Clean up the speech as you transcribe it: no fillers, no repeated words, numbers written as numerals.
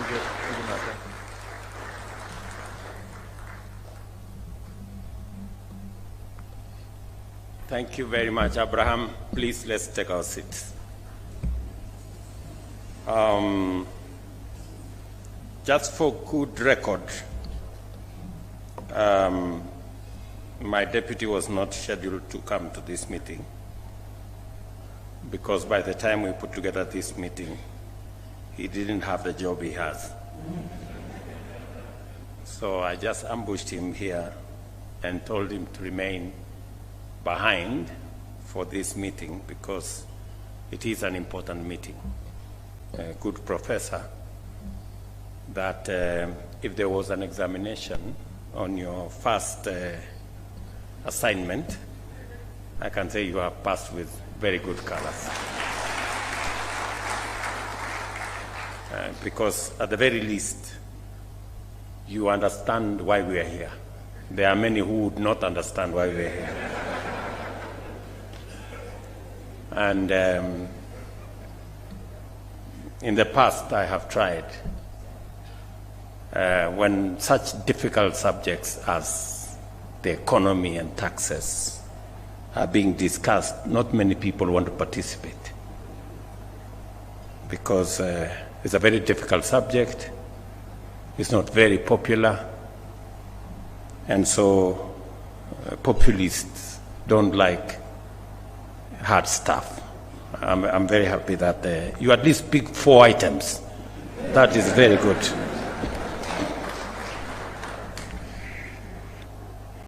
Thank you. Thank you, Martha. Thank you very much, Abraham. Please, let's take our seats. Just for good record, my deputy was not scheduled to come to this meeting because by the time we put together this meeting, he didn't have the job he has. So I just ambushed him here and told him to remain behind for this meeting because it is an important meeting. A good professor, that if there was an examination on your first assignment, I can say you have passed with very good colors. Because at the very least, you understand why we are here. There are many who would not understand why we are here. And in the past, I have tried. When such difficult subjects as the economy and taxes are being discussed, not many people want to participate because it's a very difficult subject. It's not very popular, and so populists don't like hard stuff. I'm very happy that you at least pick 4 items. That is very good.